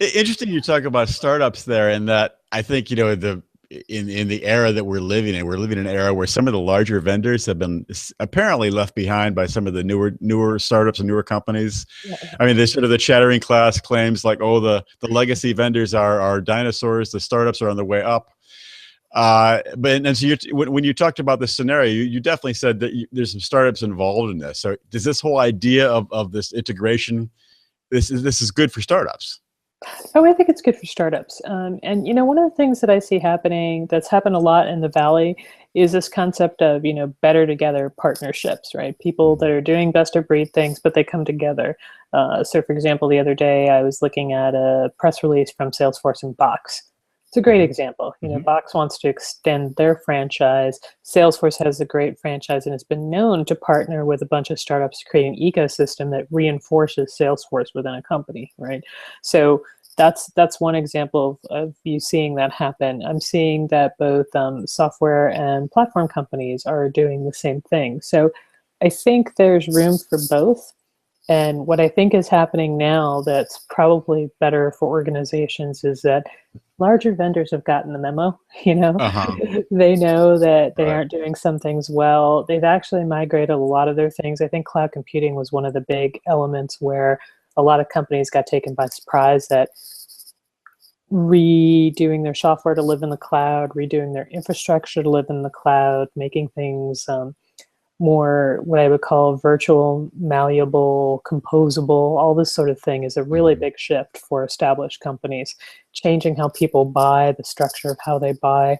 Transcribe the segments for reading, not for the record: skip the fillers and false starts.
Interesting you talk about startups there, and that I think, in the era that we're living in an era where some of the larger vendors have been apparently left behind by some of the newer startups and newer companies. Yeah. I mean, there's sort of the chattering class claims like, oh, the legacy vendors are dinosaurs, the startups are on the way up. But and so when you talked about this scenario, you definitely said that there's some startups involved in this. So does this whole idea of this integration, this is good for startups? Oh, I think it's good for startups. And one of the things that I see happening that's happened a lot in the Valley is this concept of, better together partnerships, right? People that are doing best of breed things, but they come together. So for example, the other day I was looking at a press release from Salesforce and Box. It's a great example. Mm-hmm. Box wants to extend their franchise. Salesforce has a great franchise and has been known to partner with a bunch of startups to create an ecosystem that reinforces Salesforce within a company, right? So that's one example of you seeing that happen. I'm seeing that both software and platform companies are doing the same thing. So I think there's room for both. And what I think is happening now that's probably better for organizations is that larger vendors have gotten the memo, Uh-huh. they know that they Right. aren't doing some things well. They've actually migrated a lot of their things. I think cloud computing was one of the big elements where a lot of companies got taken by surprise that redoing their software to live in the cloud, redoing their infrastructure to live in the cloud, making things more what I would call virtual, malleable, composable, all this sort of thing is a really Mhm. big shift for established companies, changing how people buy, the structure of how they buy.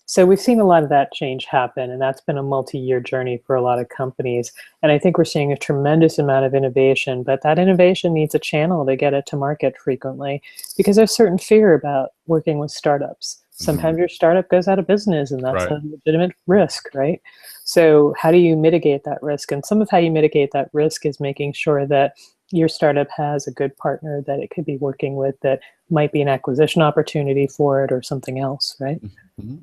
So we've seen a lot of that change happen, and that's been a multi-year journey for a lot of companies. And I think we're seeing a tremendous amount of innovation, but that innovation needs a channel to get it to market frequently because there's certain fear about working with startups. Mhm. Sometimes your startup goes out of business, and that's Right. a legitimate risk, right? So how do you mitigate that risk? And some of how you mitigate that risk is making sure that your startup has a good partner that it could be working with that might be an acquisition opportunity for it or something else, right? Mhm.